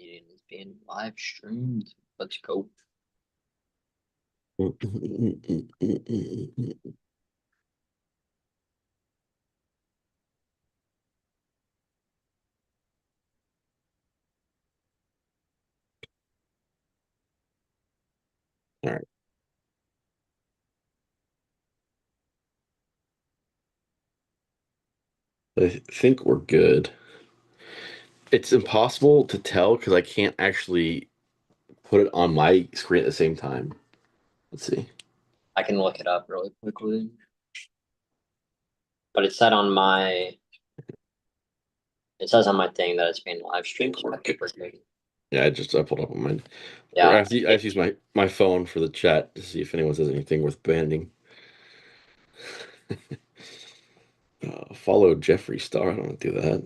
meeting is being live streamed. Let's go. All right. I think we're good. It's impossible to tell because I can't actually put it on my screen at the same time. Let's see. I can look it up really quickly, but it said on my it says on my thing that it's being live streamed. So Okay. we're good. Yeah, I pulled up on mine. Or Yeah, I have to use my phone for the chat to see if anyone says anything worth banning. Follow Jeffree Star. I don't want to do that.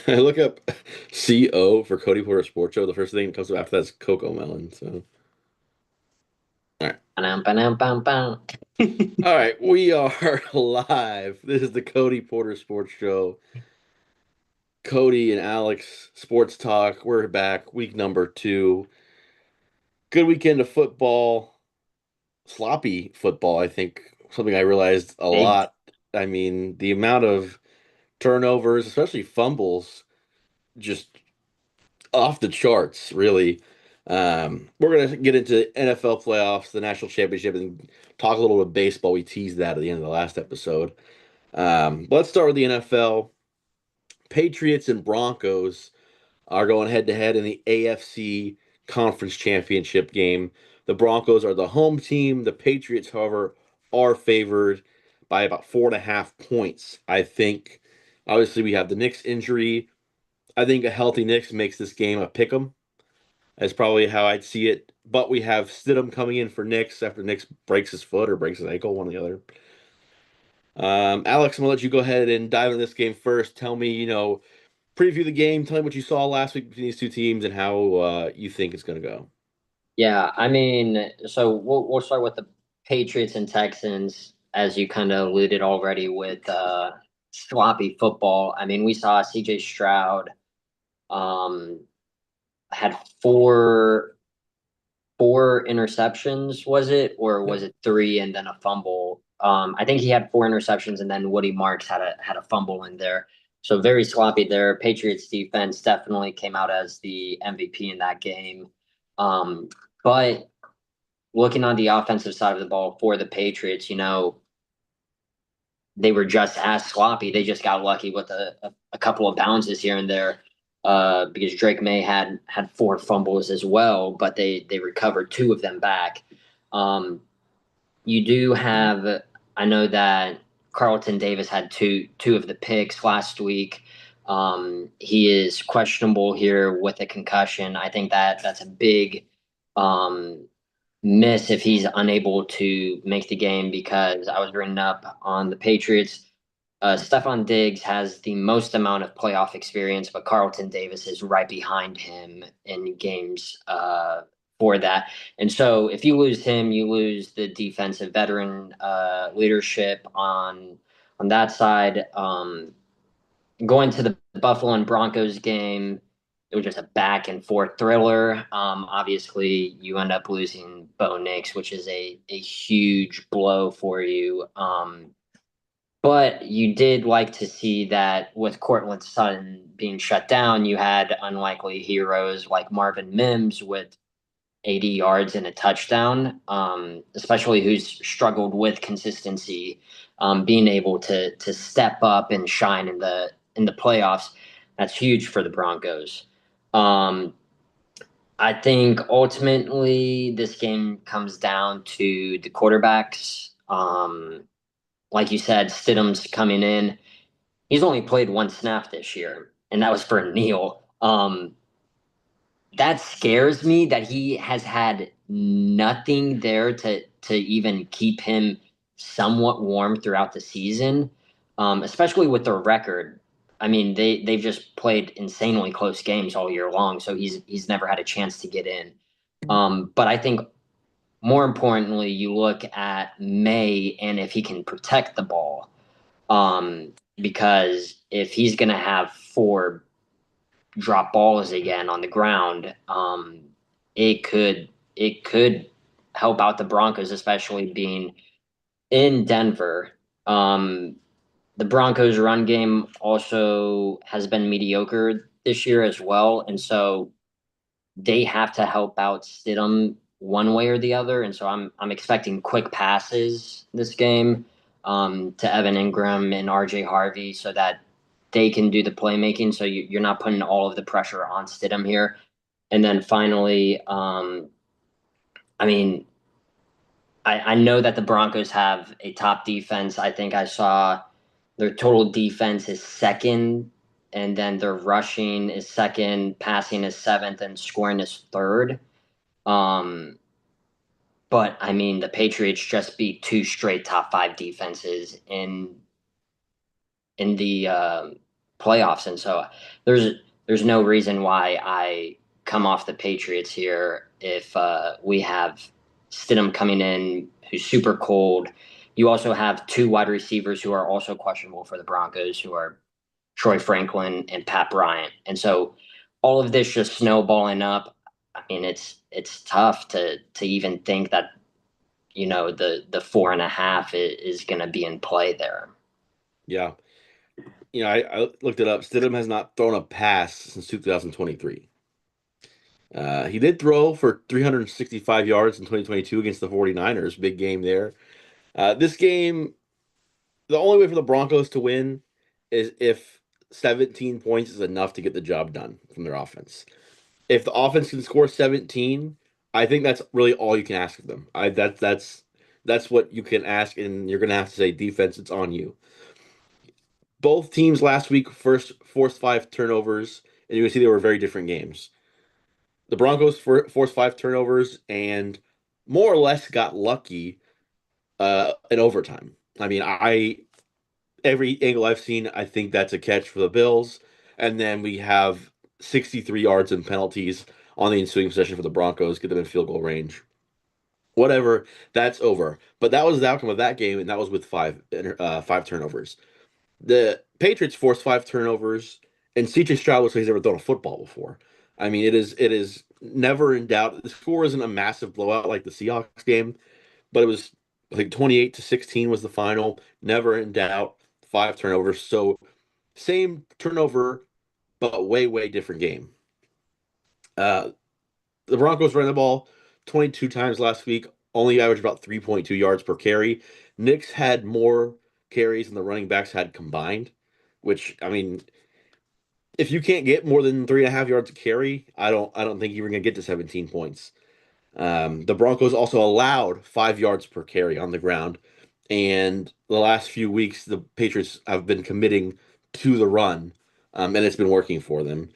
I look up CO for Cody Porter Sports Show. The first thing that comes up after that's Coco Melon. So, all right. Ba-dum, ba-dum, bam, bam. All right, we are live. This is the Cody Porter Sports Show. Cody and Alex Sports Talk. We're back, week number 2. Good weekend of football, sloppy football. I think something I realized a Big. lot. I mean, the amount of turnovers, especially fumbles, just off the charts, really. We're going to get into NFL playoffs, the national championship, and talk a little bit of baseball. We teased that at the end of the last episode. Let's start with the NFL. Patriots and Broncos are going head to head in the AFC Conference Championship game. The Broncos are the home team. The Patriots, however, are favored by about 4.5 points. I think. Obviously, we have the Knicks injury. I think a healthy Knicks makes this game a pick 'em. That's probably how I'd see it. But we have Stidham coming in for Knicks after Knicks breaks his foot or breaks his ankle, one or the other. Alex, I'm gonna let you go ahead and dive into this game first. Tell me, preview the game. Tell me what you saw last week between these two teams and how you think it's going to go. Yeah, I mean, so we'll start with the Patriots and Texans, as you kind of alluded already with sloppy football. I mean, we saw CJ Stroud um had four interceptions, was it? Or Yep. was it three and then a fumble? I think he had four interceptions and then Woody Marks had a fumble in there. So very sloppy there. Patriots defense definitely came out as the MVP in that game. But looking on the offensive side of the ball for the Patriots, they were just as sloppy. They just got lucky with a couple of bounces here and there. Because Drake May had four fumbles as well, but they recovered two of them back. Um, you do have, I know that Carlton Davis had two of the picks last week. He is questionable here with a concussion. I think that's a big um, miss if he's unable to make the game because I was reading up on the Patriots. Stephon Diggs has the most amount of playoff experience, but Carlton Davis is right behind him in games for that. And so if you lose him, you lose the defensive veteran leadership on that side. Going to the Buffalo and Broncos game, it was just a back and forth thriller. Obviously, you end up losing Bo Nix, which is a huge blow for you. But you did like to see that with Cortland Sutton being shut down, you had unlikely heroes like Marvin Mims with 80 yards and a touchdown, especially who's struggled with consistency, being able to step up and shine in the playoffs. That's huge for the Broncos. Um, I think ultimately this game comes down to the quarterbacks. Like you said, Stidham's coming in. He's only played one snap this year, and that was for Neil. That scares me that he has had nothing there to even keep him somewhat warm throughout the season, especially with their record. I mean, they've just played insanely close games all year long, so he's never had a chance to get in. But I think more importantly, you look at May and if he can protect the ball, because if he's going to have four drop balls again on the ground, it could help out the Broncos, especially being in Denver. Um, the Broncos' run game also has been mediocre this year as well, and so they have to help out Stidham one way or the other. And so I'm expecting quick passes this game to Evan Ingram and RJ Harvey so that they can do the playmaking. So you're not putting all of the pressure on Stidham here. And then finally, I mean, I know that the Broncos have a top defense. I think I saw their total defense is second, and then their rushing is second, passing is seventh, and scoring is third. Um, but I mean, the Patriots just beat two straight top five defenses in the playoffs, and so there's no reason why I come off the Patriots here if we have Stidham coming in who's super cold. You also have two wide receivers who are also questionable for the Broncos, who are Troy Franklin and Pat Bryant, and so all of this just snowballing up. I mean, it's tough to even think that the 4.5 is going to be in play there. Yeah. I looked it up. Stidham has not thrown a pass since 2023. He did throw for 365 yards in 2022 against the 49ers. Big game there. This game, the only way for the Broncos to win is if 17 points is enough to get the job done from their offense. If the offense can score 17, I think that's really all you can ask of them. That's what you can ask, and you're gonna have to say defense, it's on you. Both teams last week first forced five turnovers, and you can see they were very different games. The Broncos forced five turnovers and more or less got lucky in overtime. I mean, I every angle I've seen, I think that's a catch for the Bills, and then we have 63 yards and penalties on the ensuing possession for the Broncos, get them in field goal range. Whatever, that's over. But that was the outcome of that game, and that was with five turnovers. The Patriots forced five turnovers, and CJ Stroud looks like he's never thrown a football before. I mean, it is never in doubt. The score isn't a massive blowout like the Seahawks game, but it was I think 28-16 was the final. Never in doubt. Five turnovers. So same turnover, but way different game. Uh, the Broncos ran the ball 22 times last week, only averaged about 3.2 yards per carry. Knicks had more carries than the running backs had combined, which I mean, if you can't get more than 3.5 yards a carry, I don't think you're gonna get to 17 points. The Broncos also allowed 5 yards per carry on the ground, and the last few weeks the Patriots have been committing to the run, and it's been working for them.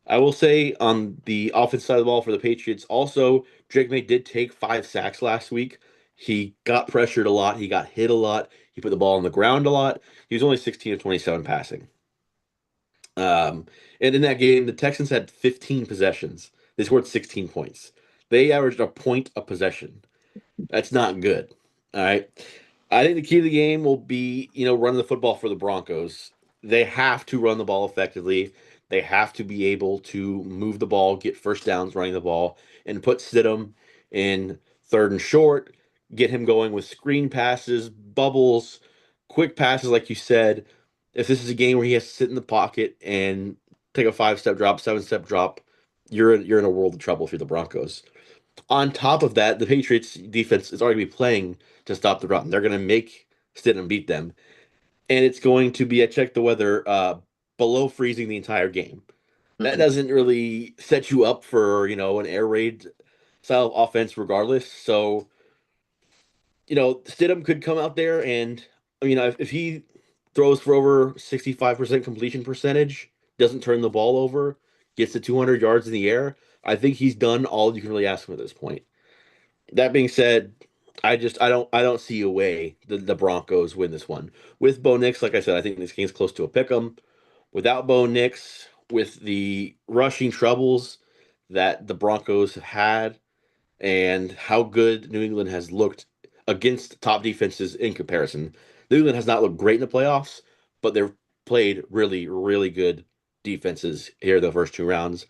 I will say on the offense side of the ball for the Patriots, also Drake May did take 5 sacks last week. He got pressured a lot. He got hit a lot. He put the ball on the ground a lot. He was only 16 of 27 passing. Um, and in that game, the Texans had 15 possessions. They scored 16 points. They averaged a point a possession. That's not good. All right. I think the key to the game will be, running the football for the Broncos. They have to run the ball effectively. They have to be able to move the ball, get first downs running the ball, and put Stidham in third and short, get him going with screen passes, bubbles, quick passes, like you said. If this is a game where he has to sit in the pocket and take a 5-step drop, 7-step drop, you're in a world of trouble if you're the Broncos. On top of that, the Patriots defense is already playing to stop the run. They're going to make Stidham beat them, and it's going to be a check the weather below freezing the entire game. That Mhm. doesn't really set you up for an air raid style of offense, regardless. So Stidham could come out there and if he throws for over 65% completion percentage, doesn't turn the ball over, gets to 200 yards in the air, I think he's done all you can really ask him at this point. That being said, I don't see a way the Broncos win this one. With Bo Nix, like I said, I think this game's close to a pick 'em. Without Bo Nix, with the rushing troubles that the Broncos have had, and how good New England has looked against top defenses in comparison. New England has not looked great in the playoffs, but they're played really, really good defenses here the first two rounds.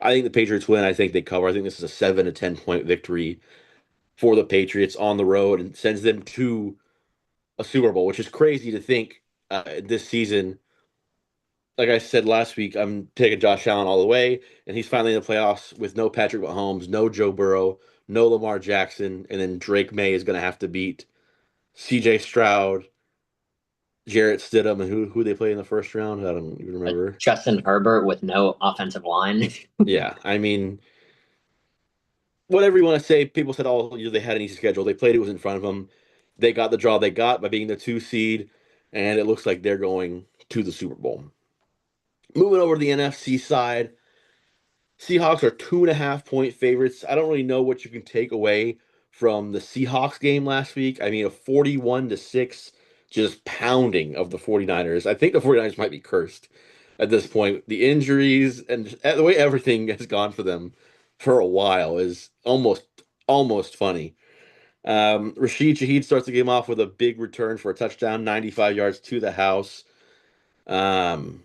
I think the Patriots win. I think they cover. I think this is a 7 to 10 point victory for the Patriots on the road and sends them to a Super Bowl, which is crazy to think this season. Like I said last week, I'm taking Josh Allen all the way, and he's finally in the playoffs with no Patrick Mahomes, no Joe Burrow, no Lamar Jackson, and then Drake May is going to have to beat C.J. Stroud, Jarrett Stidham, and who they play in the first round. I don't even remember. Justin Herbert with no offensive line. Yeah, I mean, whatever you want to say, people said, "Oh, they had an easy schedule. They played it was in front of them. They got the draw they got by being the 2 seed, and it looks like they're going to the Super Bowl." Moving over to the NFC side, Seahawks are 2.5 point favorites. I don't really know what you can take away from the Seahawks game last week. I mean, a 41-6 just pounding of the 49ers. I think the 49ers might be cursed at this point. The injuries and the way everything has gone for them for a while is almost funny. Rashid Shaheed starts the game off with a big return for a touchdown, 95 yards to the house. Um,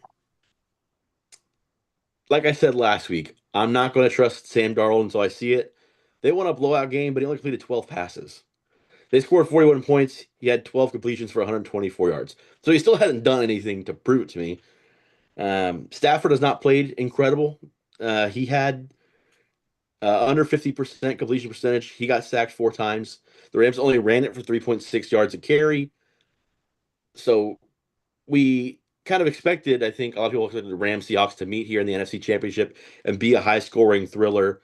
like I said last week, I'm not going to trust Sam Darnold until I see it. They won a blowout game, but he only completed 12 passes. They scored 41 points. He had 12 completions for 124 yards. So he still hasn't done anything to prove it to me. Stafford has not played incredible. He had under 50% completion percentage. He got sacked 4 times. The Rams only ran it for 3.6 yards a carry. So we kind of expected, I think a lot of people expected the Rams Seahawks to meet here in the NFC Championship and be a high scoring thriller.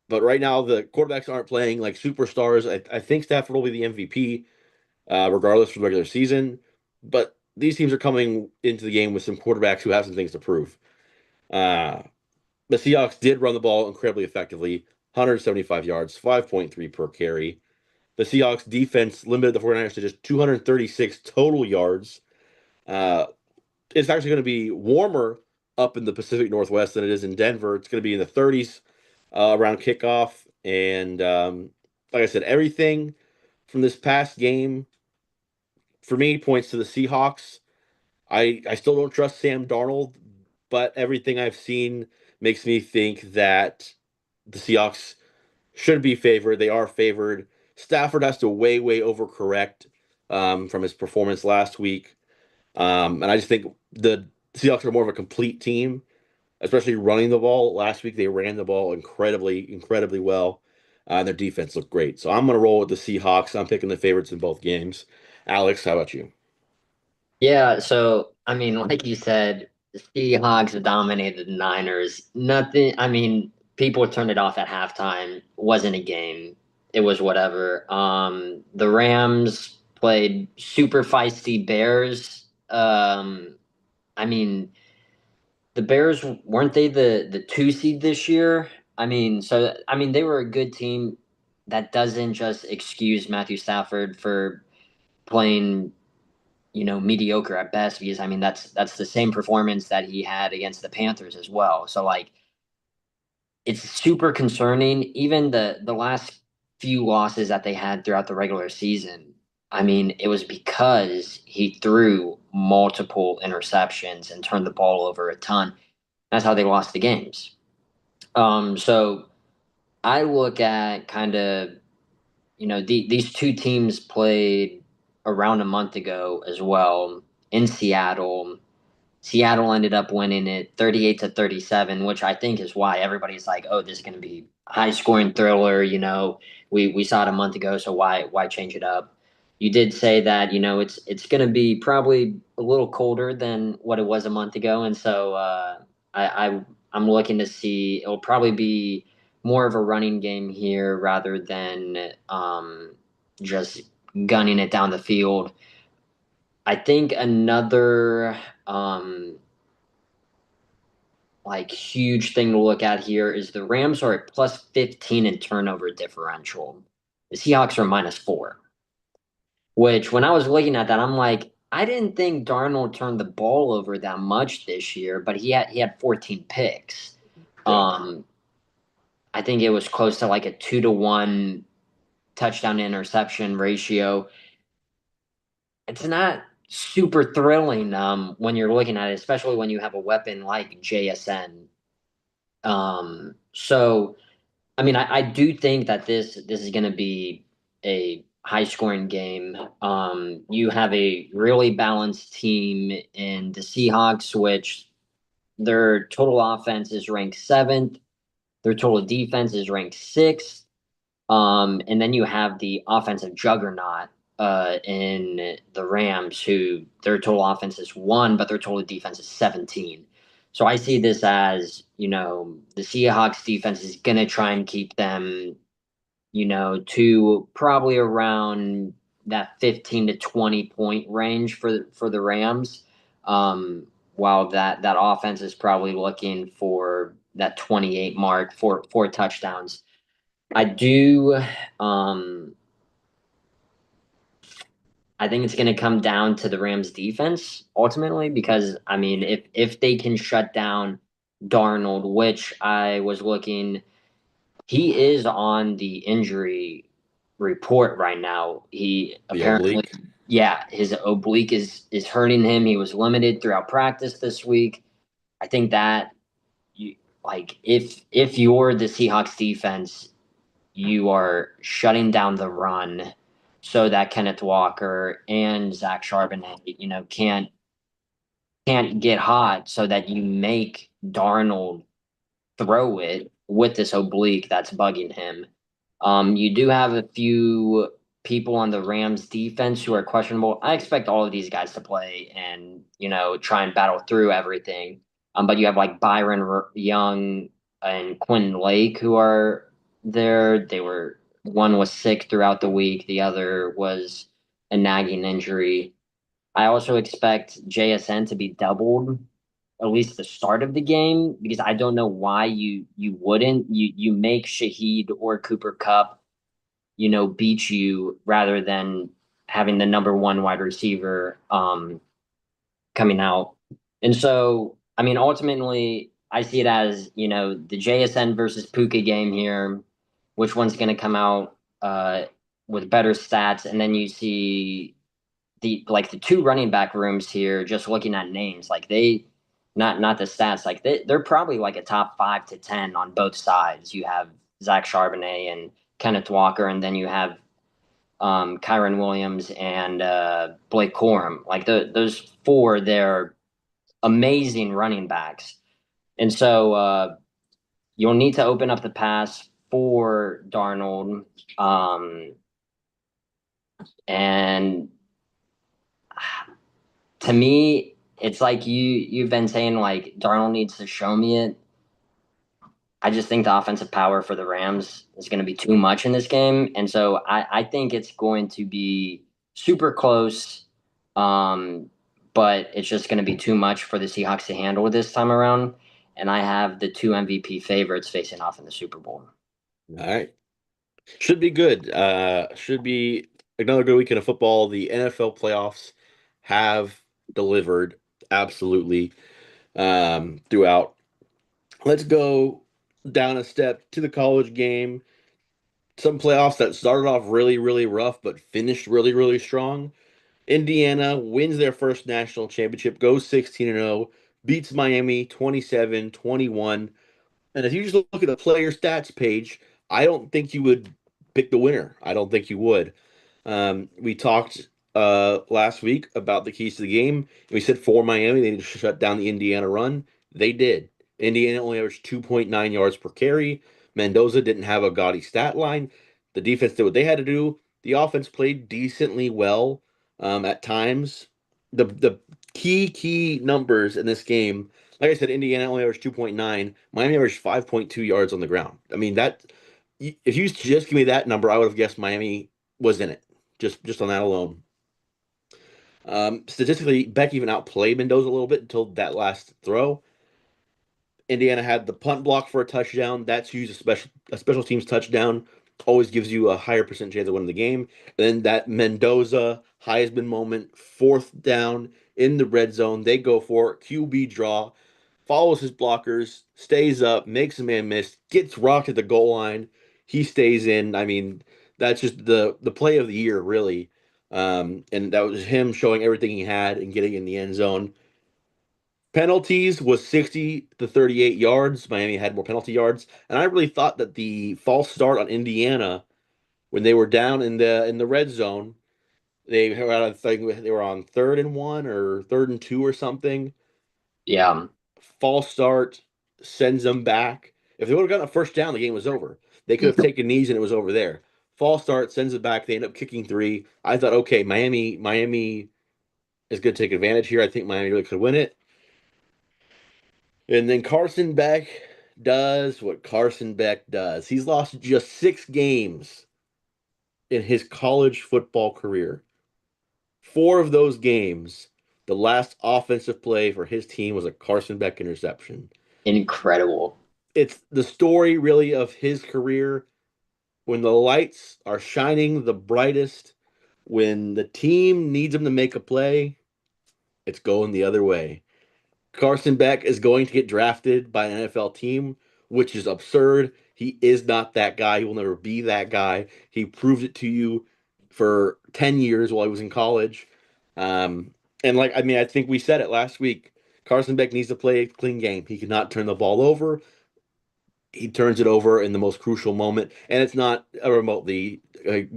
But right now, the quarterbacks aren't playing like superstars. I think Stafford will be the MVP, regardless for the regular season. But these teams are coming into the game with some quarterbacks who have some things to prove. Uh, the Seahawks did run the ball incredibly effectively, 175 yards, 5.3 per carry. The Seahawks defense limited the 49ers to just 236 total yards. Uh, it's actually going to be warmer up in the Pacific Northwest than it is in Denver. It's going to be in the 30s around kickoff. And like I said, everything from this past game for me points to the Seahawks. I still don't trust Sam Darnold, but everything I've seen makes me think that the Seahawks should be favored. They are favored. Stafford has to way overcorrect from his performance last week. And I just think the Seahawks are more of a complete team, especially running the ball. Last week they ran the ball incredibly well. And their defense looked great. So I'm going to roll with the Seahawks. I'm picking the favorites in both games. Alex, how about you? Yeah, so I mean, like you said, the Seahawks dominated the Niners. Nothing, I mean, people turned it off at halftime. Wasn't a game. It was whatever. The Rams played super feisty Bears. I mean, the Bears weren't they the 2 seed this year? I mean, so I mean they were a good team. That doesn't just excuse Matthew Stafford for playing mediocre at best because I mean that's the same performance that he had against the Panthers as well. So like it's super concerning. Even the last few losses that they had throughout the regular season, I mean, it was because he threw multiple interceptions and turned the ball over a ton. That's how they lost the games. So I look at kind of these two teams played around a month ago as well in Seattle. Seattle ended up winning it 38-37, which I think is why everybody's like, "Oh, this is going to be high scoring thriller." We saw it a month ago, so why change it up? You did say that it's going to be probably a little colder than what it was a month ago, and so I'm looking to see it'll probably be more of a running game here rather than just gunning it down the field. I think another like huge thing to look at here is the Rams are at plus 15 in turnover differential. The Seahawks are -4, which when I was looking at that, I'm like, I didn't think Darnold turned the ball over that much this year, but he had 14 picks. Yeah. Um, I think it was close to like a 2-to-1 touchdown to interception ratio. It's not super thrilling when you're looking at it, especially when you have a weapon like JSN. So I mean, I do think that this is going to be a high scoring game. You have a really balanced team in the Seahawks, which their total offense is ranked seventh, their total defense is ranked sixth. And then you have the offensive juggernaut in the Rams, who their total offense is one, but their total defense is 17. So I see this as, the Seahawks defense is going to try and keep them, to probably around that 15 to 20 point range for the Rams. While that offense is probably looking for that 28 mark for four touchdowns. I do. Um, I think it's going to come down to the Rams' defense ultimately, because I mean, if they can shut down Darnold, which I was looking, he is on the injury report right now. He The apparently, oblique. yeah, his oblique is hurting him. He was limited throughout practice this week. I think that you like if you're the Seahawks defense, you are shutting down the run so that Kenneth Walker and Zach Charbonnet, can't get hot, so that you make Darnold throw it with this oblique that's bugging him. You do have a few people on the Rams defense who are questionable. I expect all of these guys to play and, try and battle through everything. But you have like Young and Quinn Lake who are there. One was sick throughout the week, the other was a nagging injury. I also expect JSN to be doubled at least the start of the game, because I don't know why you wouldn't. You make Shaheed or Cooper Cup, beat you rather than having the number one wide receiver coming out. And so, I mean, ultimately, I see it as, the JSN versus Puka game here. Which one's going to come out with better stats? And then you see the two running back rooms here, just looking at names, like they not the stats, like they're probably like a top 5 to 10 on both sides. You have Zach Charbonnet and Kenneth Walker, and then you have Kyron Williams and Blake Corum. Like those four, they're amazing running backs. And so you'll need to open up the pass for Darnold. And to me, it's like you've been saying, like Darnold needs to show me it. I just think the offensive power for the Rams is going to be too much in this game, and so I think it's going to be super close. Um, but it's just going to be too much for the Seahawks to handle this time around. And I have the two MVP favorites facing off in the Super Bowl. All right. Should be good. Should be another good weekend of football. The NFL playoffs have delivered absolutely throughout. Let's go down a step to the college game. Some playoffs that started off really, really rough, but finished really, really strong. Indiana wins their first national championship, goes 16-0, beats Miami 27-21. And if you just look at the player stats page, I don't think you would pick the winner. I don't think you would. We talked last week about the keys to the game. We said for Miami, they need to shut down the Indiana run. They did. Indiana only averaged 2.9 yards per carry. Mendoza didn't have a gaudy stat line. The defense did what they had to do. The offense played decently well at times. The key numbers in this game, like I said, Indiana only averaged 2.9. Miami averaged 5.2 yards on the ground. I mean, that if you just give me that number, I would have guessed Miami was in it just on that alone. Statistically, Beck even outplayed Mendoza a little bit until that last throw. Indiana had the punt block for a touchdown. That's used a special teams touchdown. Always gives you a higher percent chance of winning the game. And then that Mendoza Heisman moment, fourth down in the red zone. They go for it. QB draw, follows his blockers, stays up, makes a man miss, gets rocked at the goal line. He stays in. I mean, that's just the play of the year, really. And that was him showing everything he had and getting in the end zone. Penalties was 60 to 38 yards. Miami had more penalty yards, and I really thought that the false start on Indiana when they were down in the red zone, they were I think they were on 3rd and 1 or 3rd and 2 or something. Yeah, False start sends them back. If they would have gotten a first down, the game was over. They could have taken knees and it was over there. False start sends it back. They end up kicking three. I thought, okay, Miami is going to take advantage here. I think Miami really could win it. And then Carson Beck does what Carson Beck does. He's lost just 6 games in his college football career. 4 of those games, the last offensive play for his team was a Carson Beck interception. incredible. It's the story really of his career when the lights are shining the brightest, when the team needs him to make a play, it's going the other way. Carson Beck is going to get drafted by an NFL team, which is absurd. He is not that guy. He will never be that guy. He proved it to you for 10 years while he was in college. And like, I mean, I think we said it last week. Carson Beck needs to play a clean game. He cannot turn the ball over. He turns it over in the most crucial moment, and it's not a remotely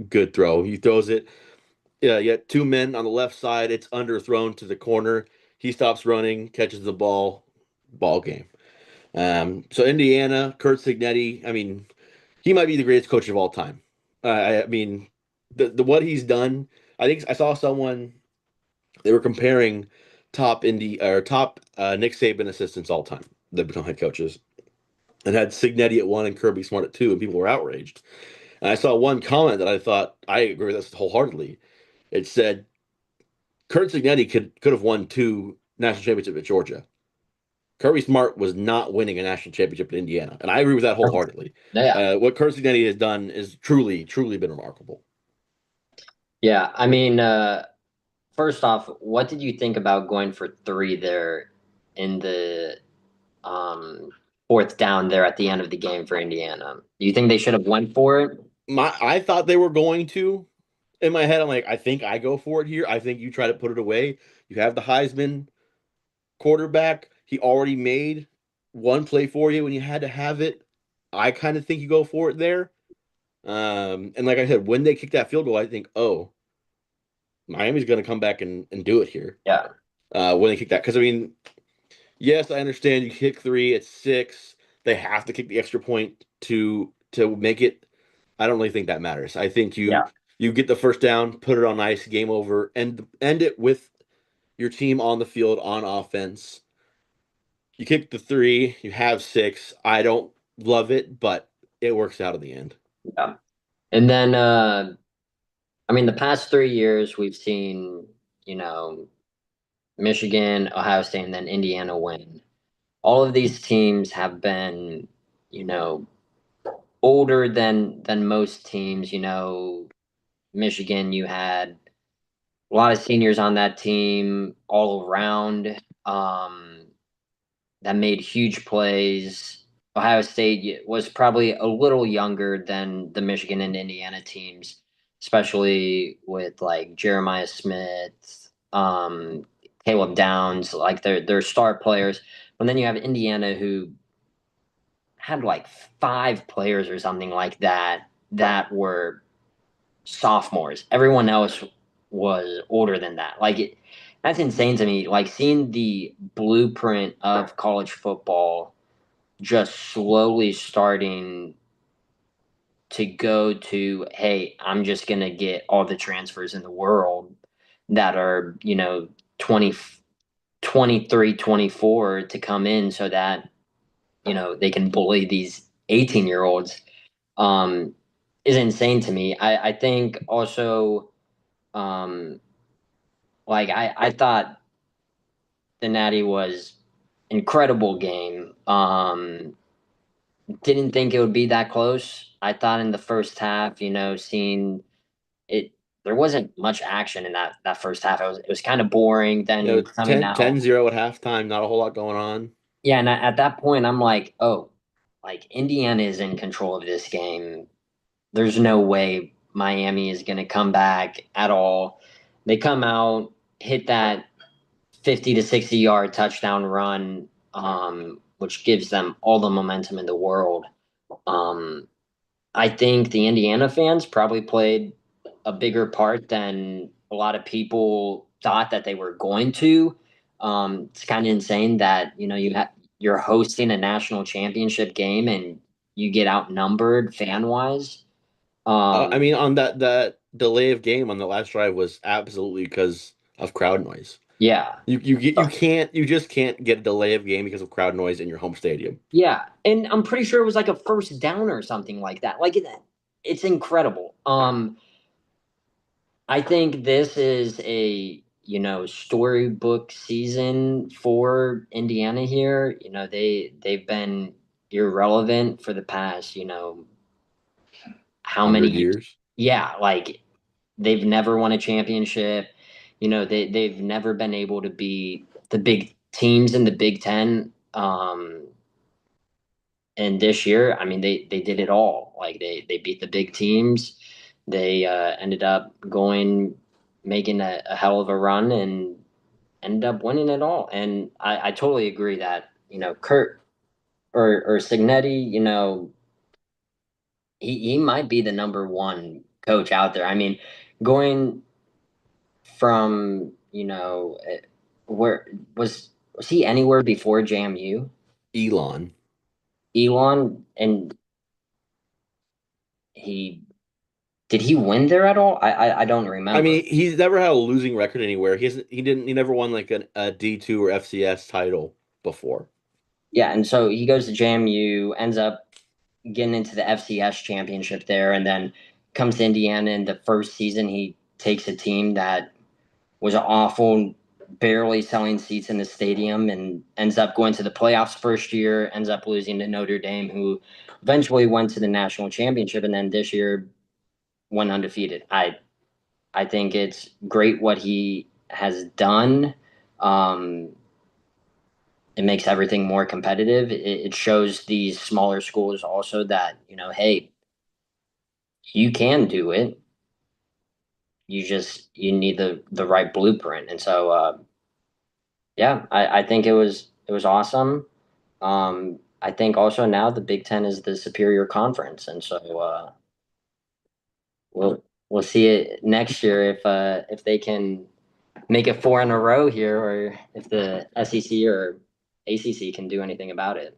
good throw. He throws it. Yeah, yet 2 men on the left side. It's underthrown to the corner. He stops running, catches the ball game. So Indiana, Kurt Signetti. I mean, he might be the greatest coach of all time. I mean, the what he's done. I think I saw someone they were comparing top Nick Saban assistants all time that become head coaches, and had Signetti at one and Kirby Smart at two, and people were outraged. And I saw one comment that I thought I agree with this wholeheartedly. It said Kurt Signetti could have won 2 national championships at Georgia. Kirby Smart was not winning a national championship in Indiana, and I agree with that wholeheartedly. Yeah, What Kurt Signetti has done is truly been remarkable. yeah. I mean, first off, what did you think about going for three there in the um fourth down there at the end of the game for Indiana? Do you think they should have went for it? I thought they were going to. In my head, I'm like, I think I go for it here. I think you try to put it away. You have the Heisman quarterback. He already made one play for you when you had to have it. I kind of think you go for it there. And like I said, when they kick that field goal, I think, oh, Miami's going to come back and do it here. Yeah, When they kick that, because I mean, yes, I understand you kick three, it's 6. They have to kick the extra point to make it. I don't really think that matters. I think yeah, you get the first down, put it on ice, game over, and end it with your team on the field on offense. You kick the three, you have 6. I don't love it, but it works out in the end. yeah. And then I mean the past 3 years we've seen, you know, Michigan, Ohio State, and then Indiana win. All of these teams have been, you know, older than most teams. You know, Michigan, you had a lot of seniors on that team all around that made huge plays. Ohio State was probably a little younger than the Michigan and Indiana teams, especially with like Jeremiah Smith, Caleb Downs, like their star players. And then you have Indiana who had like 5 players or something like that that were sophomores. Everyone else was older than that. That's insane to me. Like seeing the blueprint of college football just slowly starting to go to, hey, I'm just gonna get all the transfers in the world that are, 20, 23, 24 to come in so that, they can bully these 18-year-olds um, is insane to me. I think also, um, like I thought the Natty was incredible game. Didn't think it would be that close. I thought in the first half, seeing it, there wasn't much action in that first half. It was kind of boring. You know, Then coming 10 out, 10-0 at halftime, not a whole lot going on. yeah, and at that point, I'm like Indiana is in control of this game. There's no way. Miami is going to come back at all. They come out, hit that 50 to 60-yard touchdown run, which gives them all the momentum in the world. Um, I think the Indiana fans probably played a bigger part than a lot of people thought that they were going to. It's kind of insane that you're hosting a national championship game and you get outnumbered fan wise. I Um, mean, on that delay of game on the last drive was absolutely because of crowd noise. yeah, You just can't get a delay of game because of crowd noise in your home stadium. yeah, and I'm pretty sure it was like a first down or something like that. It's incredible. I think this is a storybook season for Indiana here. They've been irrelevant for the past how many 100 years? years. Yeah, like they've never won a championship. They've never been able to beat the big teams in the Big Ten. And this year, I mean, they did it all. Like they beat the big teams. They ended up making a hell of a run and ended up winning it all. And I totally agree that Kurt or Signetti, he might be the number one coach out there. I mean, going from where was he anywhere before JMU? Elon. Elon, and he did he win there at all? I don't I remember. mean, he's never had a losing record anywhere. He never won like a D2 or FCS title before. Yeah, and so he goes to JMU, ends up getting into the FCS championship there, and then comes to Indiana in the first season. He takes a team that was awful, barely selling seats in the stadium, and ends up going to the playoffs first year, ends up losing to Notre Dame, who eventually went to the national championship, and then this year went undefeated. I think it's great what he has done. Um, it makes everything more competitive. It shows these smaller schools also that, hey, you can do it. You need the right blueprint. And so yeah, I think it was awesome. I think also now the Big Ten is the superior conference, and so we'll see it next year if they can make it four in a row here, or if the SEC or ACC can do anything about it.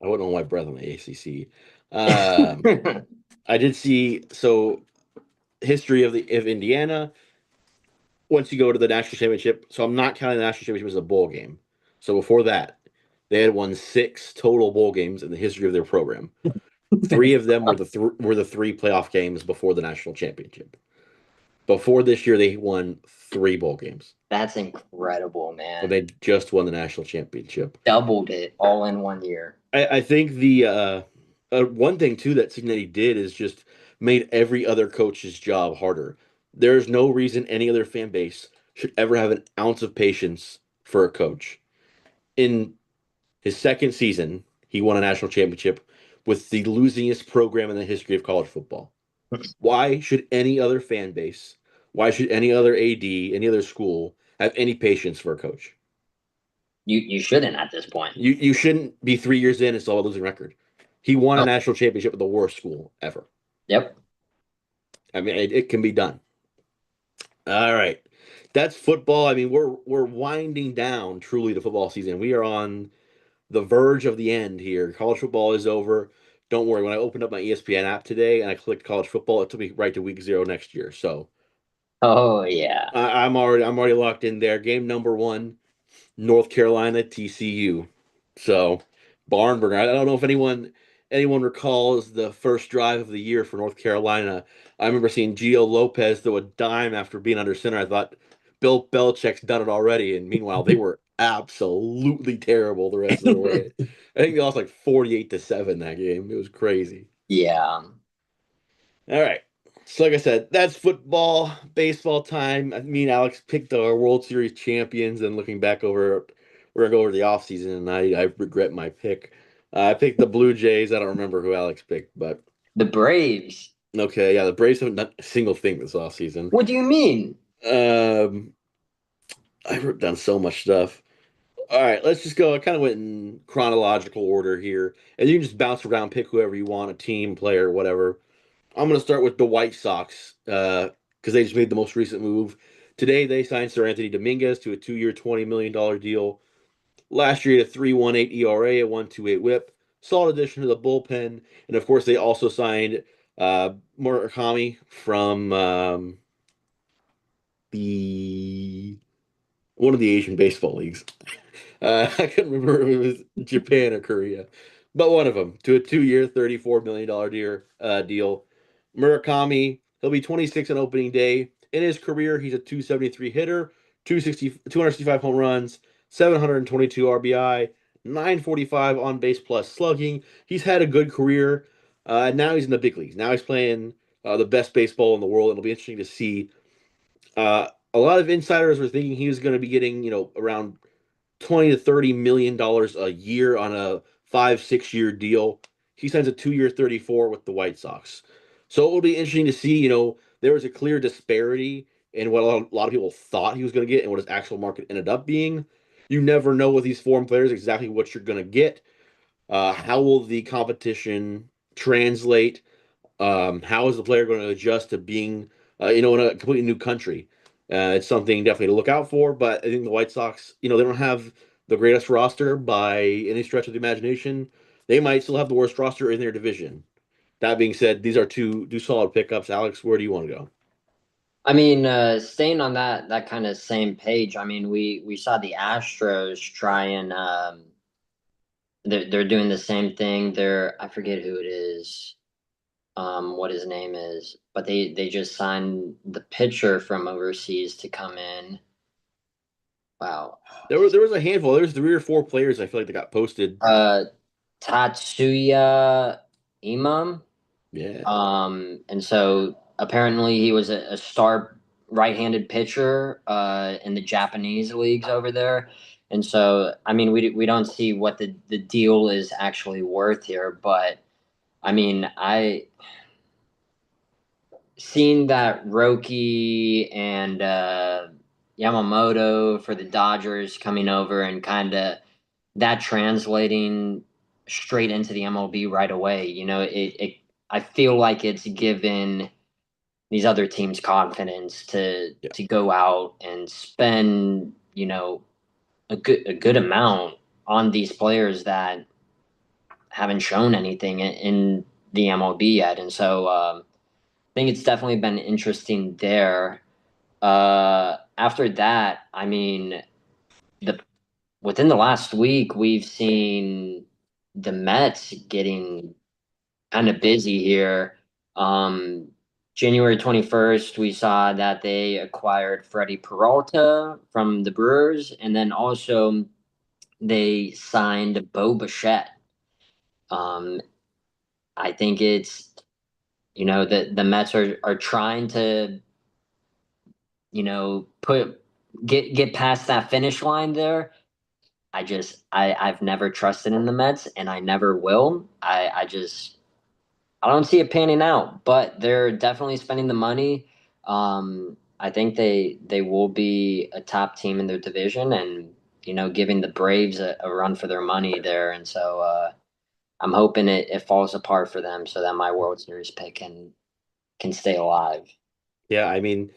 I wouldn't hold my breath on the ACC. I did see history of Indiana. Once you go to the national championship, so I'm not counting the national championship as a bowl game. So before that, they had won 6 total bowl games in the history of their program. 3 of them were the 3 playoff games before the national championship. Before this year, they won 3 bowl games, That's incredible, and man. they just won the national championship. Doubled it all in one year. I think the one thing too that Signetti did is just made every other coach's job harder. There's no reason any other fan base should ever have an ounce of patience for a coach. In his second season, he won a national championship with the losingest program in the history of college football. Why should any other fan base, why should any other AD, any other school have any patience for a coach? You shouldn't at this point. You shouldn't be 3 years in and still have a losing record. He won a Oh, national championship with the worst school ever. yep. I mean, it can be done. All right, that's football. I mean, we're winding down truly the football season. We are on the verge of the end here. College football is over. Don't worry. When I opened up my ESPN app today and I clicked college football, it took me right to week 0 next year. So Oh yeah. I'm already locked in there. Game number 1, North Carolina TCU. So Barnburner. I don't know if anyone recalls the first drive of the year for North Carolina. I remember seeing Gio Lopez throw a dime after being under center. I thought Bill Belichick's done it already, and meanwhile they were absolutely terrible the rest of the way. I think they lost like 48-7 that game. It was crazy. Yeah. All right. So like I said, that's football, baseball time. Me and Alex picked our World Series champions, and looking back over, we're gonna go over the offseason, and I regret my pick. I picked the Blue Jays. I don't remember who Alex picked, but The Braves. Okay, yeah, the Braves haven't done a single thing this offseason. What do you mean? Um, I wrote down so much stuff. All right, let's just go. I kind of went in chronological order here, and you can just bounce around, pick whoever you want, a team, player, whatever. I'm going to start with the White Sox because they just made the most recent move. Today, they signed Sir Anthony Dominguez to a 2-year, $20 million deal. Last year, he had a 3.18 ERA, a 1.28 WHIP. Solid addition to the bullpen, and of course, they also signed Murakami from the one of the Asian baseball leagues. I couldn't remember if it was Japan or Korea, but one of them to a 2-year, $34 million deal. Murakami, he'll be 26 on opening day. In his career, he's a 273 hitter, 265 home runs, 722 RBI, 945 on base plus slugging. He's had a good career. And now he's in the big leagues. Now he's playing the best baseball in the world. It'll be interesting to see. A lot of insiders were thinking he was going to be getting, around 20 to 30 million dollars a year on a 5-6 year deal. He signs a 2-year 34 with the White Sox. So it will be interesting to see. There was a clear disparity in what a lot of people thought he was going to get and what his actual market ended up being. You never know with these foreign players exactly what you're going to get. How will the competition translate? How is the player going to adjust to being, in a completely new country? It's something definitely to look out for. But I think the White Sox, they don't have the greatest roster by any stretch of the imagination. They might still have the worst roster in their division. That being said, these are two solid pickups. Alex, where do you want to go? I mean, staying on that kind of same page. I mean, we saw the Astros try and they're doing the same thing. I forget who it is, what his name is, but they just signed the pitcher from overseas to come in. Wow. There was a handful. There's 3 or 4 players I feel like that got posted. Uh, Tatsuya Imam. Yeah. And so apparently he was a star right-handed pitcher in the Japanese leagues over there. And so, I mean, we don't see what the deal is actually worth here, but I mean, I seen that Roki and Yamamoto for the Dodgers coming over and kind of that translating straight into the MLB right away. It I feel like it's given these other teams confidence to Yeah. go out and spend, a good amount on these players that haven't shown anything in the MLB yet. And so I think it's definitely been interesting there. After that, I mean, the within the last week, we've seen the Mets getting kind of busy here. Um, January 21st, we saw that they acquired Freddie Peralta from the Brewers, and then also they signed Bo Bichette. Um, I think it's the Mets are trying to put get past that finish line there. I've never trusted in the Mets, and I never will. I don't see it panning out, but they're definitely spending the money. I think they will be a top team in their division, and giving the Braves a run for their money there. And so I'm hoping it falls apart for them, so that my World Series pick can stay alive. Yeah. I mean,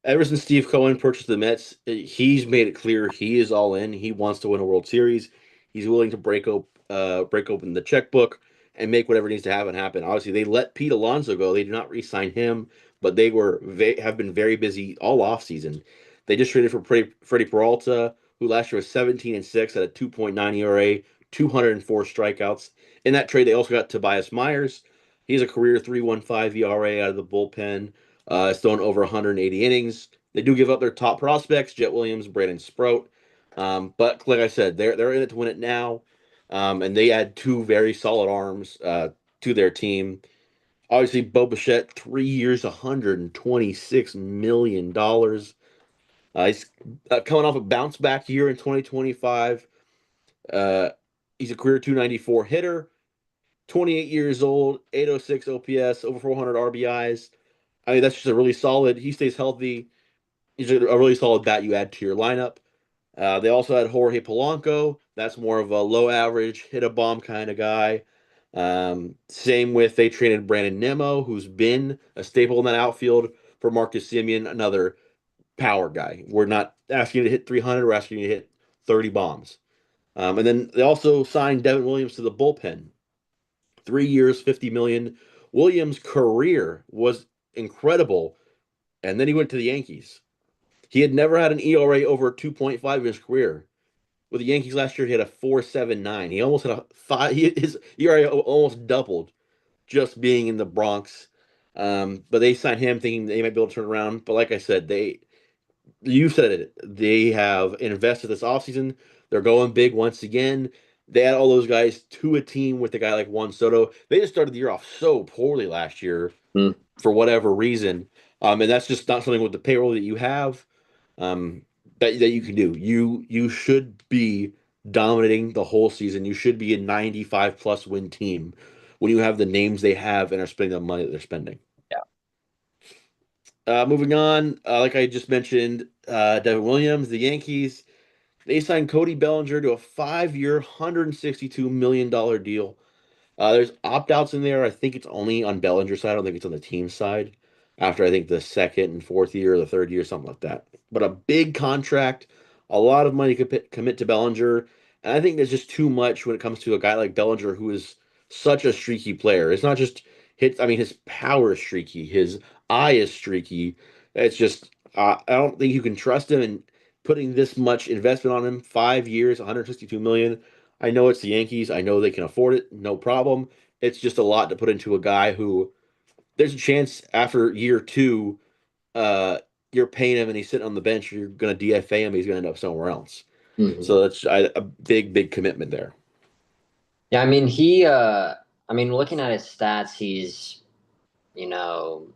ever since Steve Cohen purchased the Mets, he's made it clear he is all in. He wants to win a World Series. He's willing to break open the checkbook and make whatever needs to happen. Obviously, they let Pete Alonso go. They did not re-sign him, but have been very busy all offseason. They just traded for Freddie Peralta, who last year was 17-6 at a 2.9 ERA, 204 strikeouts. In that trade, they also got Tobias Myers. He's a career 3.15 ERA out of the bullpen. It's thrown over 180 innings. They do give up their top prospects, Jet Williams, Brandon Sprout. But like I said, they're in it to win it now. And they add 2 very solid arms to their team. Obviously, Bo Bichette, 3 years, $126 million. He's coming off a bounce back year in 2025. Uh, he's a career 294 hitter. 28 years old, 806 OPS, over 400 RBIs. I mean, that's just a really solid. He stays healthy. He's a really solid bat you add to your lineup. They also had Jorge Polanco. That's more of a low average, hit a bomb kind of guy. Same with they traded Brandon Nimmo, who's been a staple in that outfield for Marcus Simeon, another power guy. We're not asking you to hit 300, we're asking you to hit 30 bombs. And then they also signed Devin Williams to the bullpen. 3 years, 50 million. Williams' career was incredible, and then he went to the Yankees. He had never had an ERA over 2.5 in his career. With the Yankees last year, he had a 4.79. He almost had a five. His ERA almost doubled just being in the Bronx. But they signed him thinking they might be able to turn around. But like I said, you said it. They have invested this offseason. They're going big once again. They add all those guys to a team with a guy like Juan Soto. They just started the year off so poorly last year Hmm. for whatever reason. And that's just not something with the payroll that you have um, that you can do. You should be dominating the whole season. You should be a 95 plus win team when you have the names they have and are spending the money that they're spending. Yeah. Moving on, like I just mentioned, Devin Williams, the Yankees, they signed Cody Bellinger to a 5 year, $162 million deal. There's opt outs in there. I think it's only on Bellinger's side. I don't think it's on the team side. After I think the second and fourth year, or the third year, something like that. But a big contract, a lot of money to commit to Bellinger, and I think there's just too much when it comes to a guy like Bellinger who is such a streaky player. It's not just hits. I mean, his power is streaky. His eye is streaky. It's just I don't think you can trust him and putting this much investment on him. 5 years, 162 million. I know it's the Yankees. I know they can afford it. No problem. It's just a lot to put into a guy who there's a chance after year two, uh, you're paying him and he's sitting on the bench. You're going to DFA him. He's going to end up somewhere else. Hmm. So that's a big, big commitment there. Yeah, I mean, looking at his stats, he's, you know,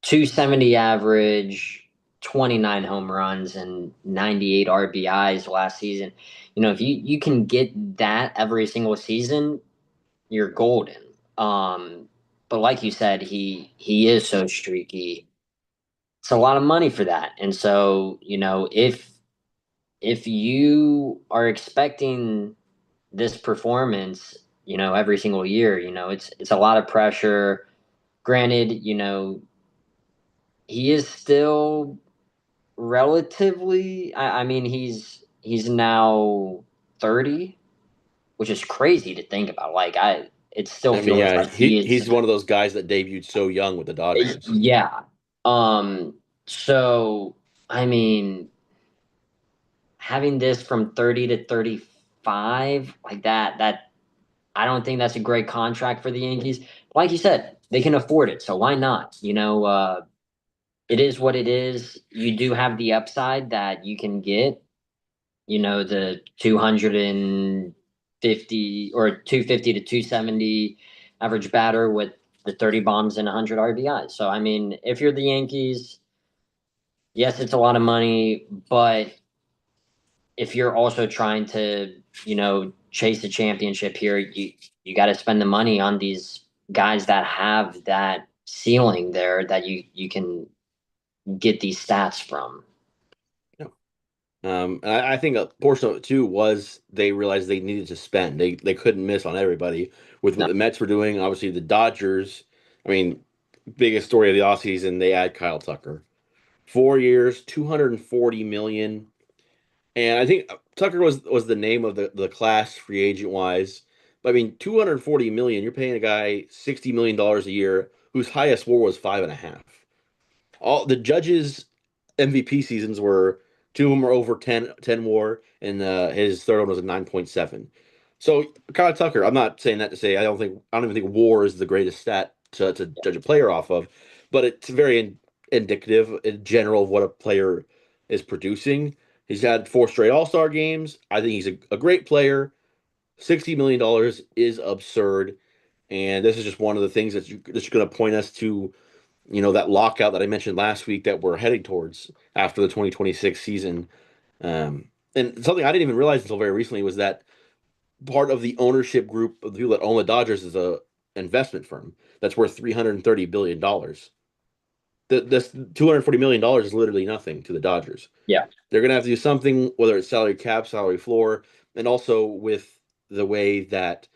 270 average, 29 home runs, and 98 RBIs last season. If you can get that every single season, you're golden. Um, but like you said, he is so streaky. It's a lot of money for that. And so, if you are expecting this performance, every single year, it's a lot of pressure. Granted, he is still relatively I mean he's now 30, which is crazy to think about. Like it still I mean, feels yeah, like he is. he's one of those guys that debuted so young with the Dodgers. Yeah. So I mean, having this from 30 to 35 like that I don't think that's a great contract for the Yankees. Like you said, they can afford it, so why not? It is what it is. You do have the upside that you can get, the 250 or 250 to 270 average batter with the 30 bombs and 100 RBIs. So, I mean, if you're the Yankees, yes, it's a lot of money, but if you're also trying to, chase a championship here, you got to spend the money on these guys that have that ceiling there that you can get these stats from. Yeah. And I think a portion of it too was they realized they needed to spend. They couldn't miss on everybody with what No. the Mets were doing. Obviously, the Dodgers. I mean, biggest story of the offseason, they add Kyle Tucker. 4 years, 240 million. And I think Tucker was the name of the class free agent wise. But I mean, 240 million, you're paying a guy $60 million a year whose highest WAR was 5.5. All the Judges MVP seasons were two of them were over 10 WAR, and his third one was a 9.7. So Kyle Tucker, I'm not saying that to say I don't even think WAR is the greatest stat to judge a player off of, but it's very indicative in general of what a player is producing. He's had four straight All-Star games. I think he's a great player. $60 million is absurd, and this is just one of the things that's going to point us to that lockout that I mentioned last week that we're heading towards after the 2026 season. And something I didn't even realize until very recently was that part of the ownership group of the people that own the Dodgers is a investment firm that's worth $330 billion. This $240 million is literally nothing to the Dodgers. Yeah. They're going to have to do something, whether it's salary cap, salary floor, and also with the way that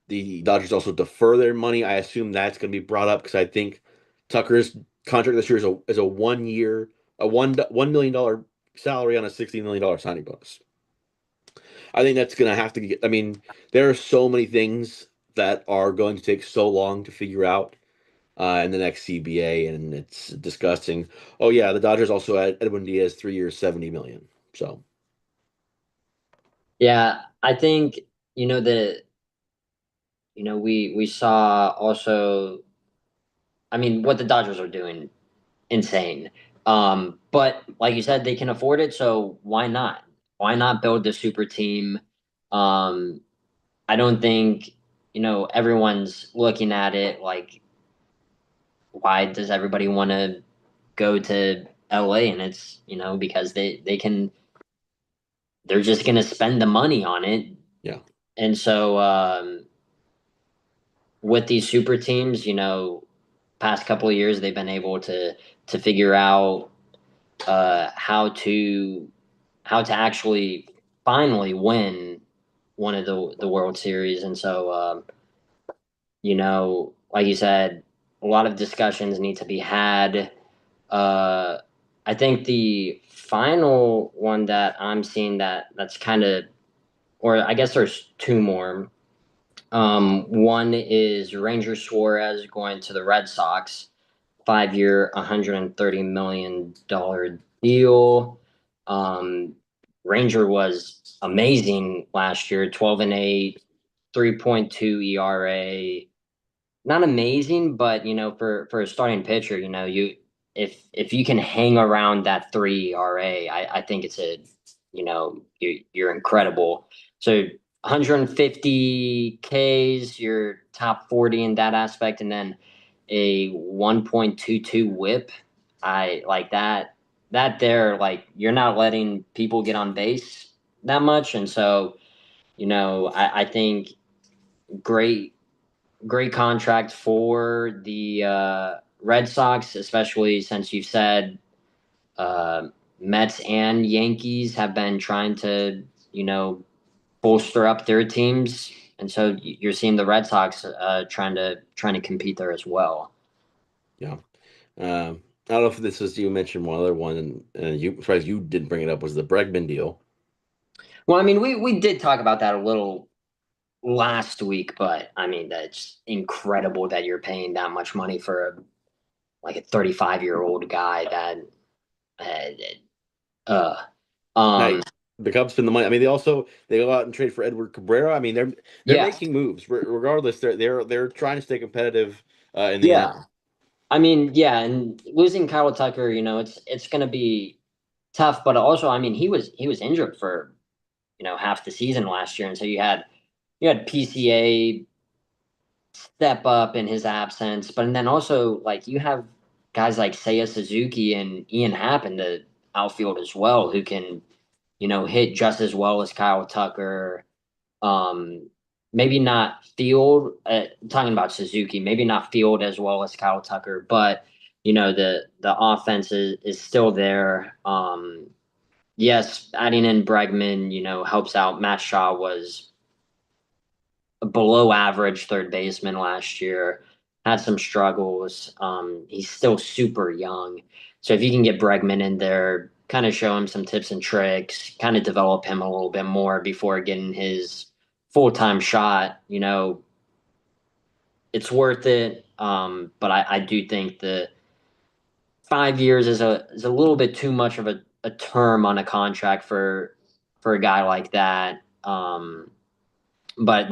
the Dodgers also defer their money. I assume that's going to be brought up because I think Tucker's contract this year is a 1 year, a $1 million salary on a $60 million signing bonus. I think that's going to have to get. I mean, there are so many things that are going to take so long to figure out in the next CBA, and it's disgusting. Oh yeah, the Dodgers also had Edwin Diaz 3 years, 70 million. So Yeah, I think the we saw also. I mean, what the Dodgers are doing, insane. But like you said, they can afford it, so why not? Why not build the super team? Um, I don't think everyone's looking at it like, why does everybody want to go to LA? And it's because they can, they're just going to spend the money on it. yeah, And so with these super teams, past couple of years they've been able to figure out how to actually finally win one of the World Series. And so like you said, a lot of discussions need to be had. uh I think the final one that I'm seeing that's kind of, or I guess there's two more. One is Ranger Suarez going to the Red Sox, 5 year, $130 million deal. Um, Ranger was amazing last year, 12-8, 3.2 ERA. Not amazing, but for a starting pitcher, if you can hang around that 3 ERA, I think it's you're incredible. So 150 Ks, you're top 40 in that aspect, and then a 1.22 whip. I like that. That there, like, you're not letting people get on base that much, and so I think great great contract for the Red Sox, especially since you've said uh, Mets and Yankees have been trying to, bolster up their teams, and so you're seeing the Red Sox trying to compete there as well. yeah. I don't know if this was you mentioned one other one, and you surprised you didn't bring it up was the Bregman deal. Well, I mean, we did talk about that a little last week, but I mean, that's incredible that you're paying that much money for like a 35-year-old guy that uh, Now um, the Cubs spend the money. I mean, they go out and trade for Edward Cabrera. I mean, they're yeah, making moves. Regardless, they're trying to stay competitive in the yeah. NL. I mean, yeah, and losing Kyle Tucker, it's going to be tough. But also, I mean, he was injured for half the season last year, and so you had PCA step up in his absence. But and then also, like, you have guys like Seiya Suzuki and Ian Happ in the outfield as well, who can hit just as well as Kyle Tucker. Um, maybe not field. Talking about Suzuki, maybe not field as well as Kyle Tucker, but the offense is still there. Yes, adding in Bregman, helps out. Matt Shaw was a below average third baseman last year. Had some struggles. He's still super young, so if you can get Bregman in there, kind of show him some tips and tricks, kind of develop him a little bit more before getting his full-time shot, it's worth it. But I do think the 5 years is a little bit too much of a term on a contract for a guy like that. But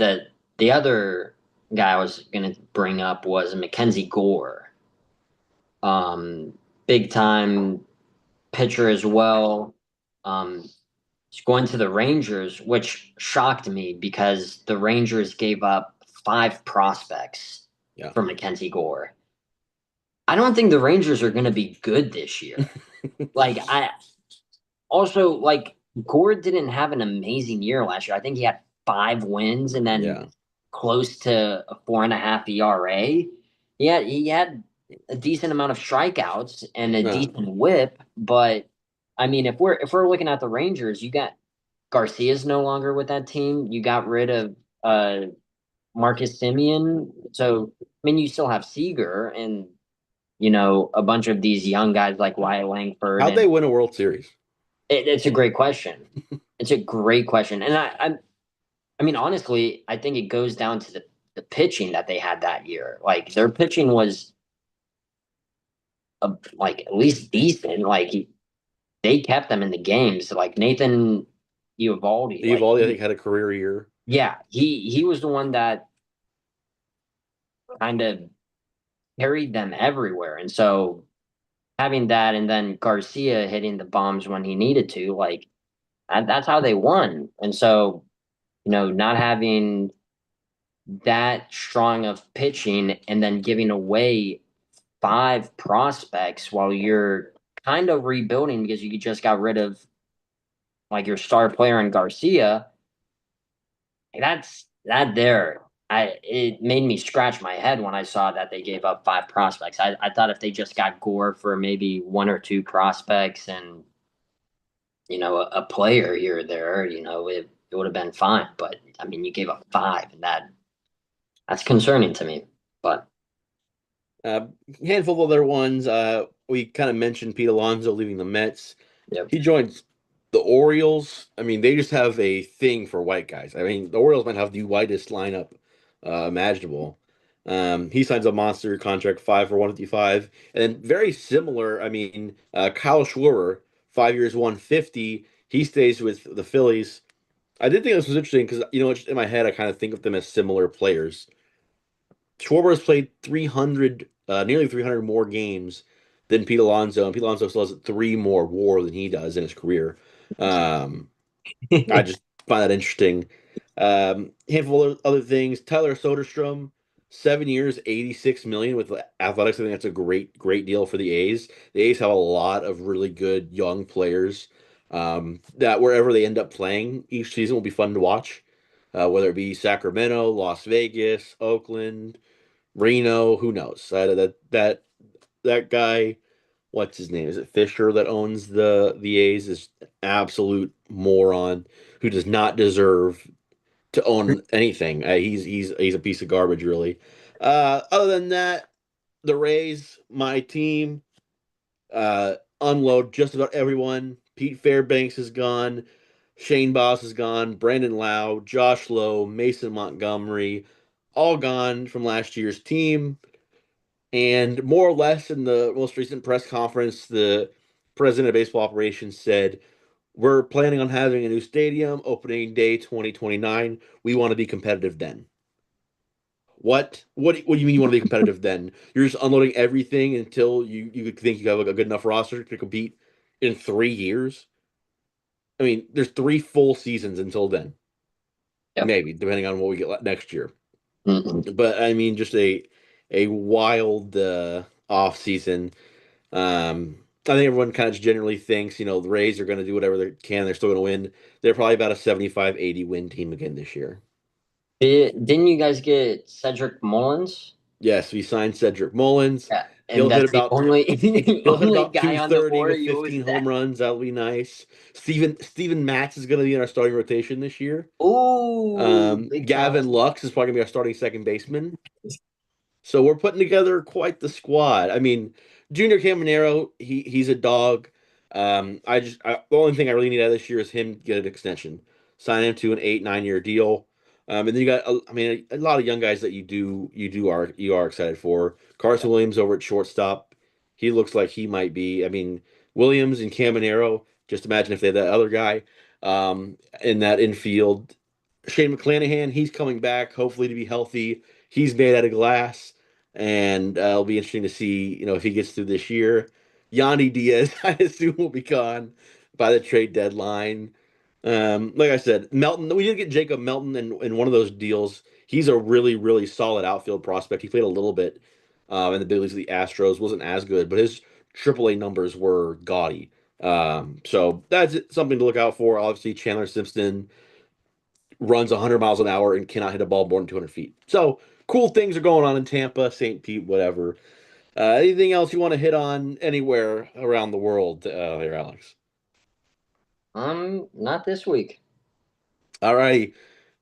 the other guy I was gonna bring up was Mackenzie Gore. Big time pitcher as well. Um, he's going to the Rangers, which shocked me because the Rangers gave up 5 prospects Yeah. for Mackenzie Gore. I don't think the Rangers are going to be good this year. Like, I also, like, Gore didn't have an amazing year last year. I think he had 5 wins and then Yeah. close to a 4.5 ERA. Yeah, he had a decent amount of strikeouts and a Uh, decent whip, but I mean, if we're looking at the Rangers, you got Garcia's no longer with that team. You got rid of uh Marcus Simeon. So I mean, you still have Seager and a bunch of these young guys like Wyatt Langford, how'd they and win a World Series? it's a great question. It's a great question, and I mean, honestly, I think it goes down to the pitching that they had that year. Like their pitching was like at least decent. Like they kept them in the games. Like Nathan Eovaldi, like Evaldi, I think, had a career year. yeah, he was the one that kind of carried them everywhere, and so having that, and then Garcia hitting the bombs when he needed to, like that's how they won. And so not having that strong of pitching and then giving away 5 prospects while you're kind of rebuilding because you just got rid of like your star player in Garcia, that's that there. It made me scratch my head when I saw that they gave up 5 prospects. I thought if they just got Gore for maybe 1 or 2 prospects and a player here or there, it would have been fine. But I mean, you gave up 5, and that's concerning to me. But Uh, Handful of other ones. We kind of mentioned Pete Alonso leaving the Mets. yep. He joins the Orioles. I mean, they just have a thing for white guys. I mean, the Orioles might have the whitest lineup imaginable. He signs a monster contract, 5 for 155, and then very similar. I mean, Kyle Schwarber, 5 years, 150. He stays with the Phillies. I did think this was interesting because just in my head, I kind of think of them as similar players. Schwarber has played 300, nearly 300 more games than Pete Alonso, and Pete Alonso still has 3 more WAR than he does in his career. Um, I just find that interesting. Handful of other things. Tyler Soderstrom, 7 years, 86 million with the Athletics. I think that's a great, great deal for the A's. The A's have a lot of really good young players that wherever they end up playing each season will be fun to watch. Whether it be Sacramento, Las Vegas, Oakland, Reno, who knows? That guy, what's his name? Is it Fisher that owns the A's? Is an absolute moron who does not deserve to own anything. He's a piece of garbage, really. Other than that, the Rays, my team, unload just about everyone. Pete Fairbanks is gone. Shane Boss is gone. Brandon Lau, Josh Lowe, Mason Montgomery, all gone from last year's team. And more or less in the most recent press conference, the president of baseball operations said, we're planning on having a new stadium opening day 2029. We want to be competitive then. What do you mean you want to be competitive then? You're just unloading everything until you think you have a good enough roster to compete in 3 years? I mean, there's 3 full seasons until then, Yep. maybe, depending on what we get next year. Mm-mm. But I mean, just a wild off season. I think everyone kind of generally thinks, the Rays are going to do whatever they can. They're still going to win. They're probably about a 75-80 win team again this year. Didn't you guys get Cedric Mullins? Yes, we signed Cedric Mullins. Yeah, and He'll hit that's the about only the he'll hit only about guy on the 230 board with you was 15 that. home runs. That'll be nice. Steven Matz is going to be in our starting rotation this year. Ooh, big time. Gavin Lux is probably going to be our starting second baseman. So we're putting together quite the squad. I mean, Junior Caminero, he's a dog. The only thing I really need out of this year is him get an extension, sign him to an 8-9 year deal. And then you got, I mean, a lot of young guys that you are excited for. Yeah, Carson Williams over at shortstop, he looks like he might be. I mean, Williams and Caminero. Just imagine if they had that other guy in that infield. Shane McClanahan, he's coming back, hopefully to be healthy. He's made out of glass, and it'll be interesting to see, if he gets through this year. Yandy Diaz, I assume, will be gone by the trade deadline. Like I said, Melton, we did get Jacob Melton in one of those deals. He's a really, really solid outfield prospect. He played a little bit in the big leagues of the Astros, wasn't as good, but his AAA numbers were gaudy. So that's something to look out for. Obviously, Chandler Simpson runs 100 miles an hour and cannot hit a ball more than 200 feet. So cool things are going on in Tampa, St. Pete, whatever. Anything else you want to hit on anywhere around the world here, Alex? Not this week. All righty.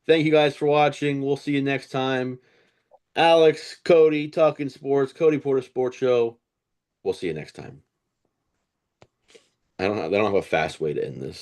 Thank you guys for watching. We'll see you next time. Alex, Cody, talking sports, Cody Porter Sports Show. We'll see you next time. They don't have a fast way to end this.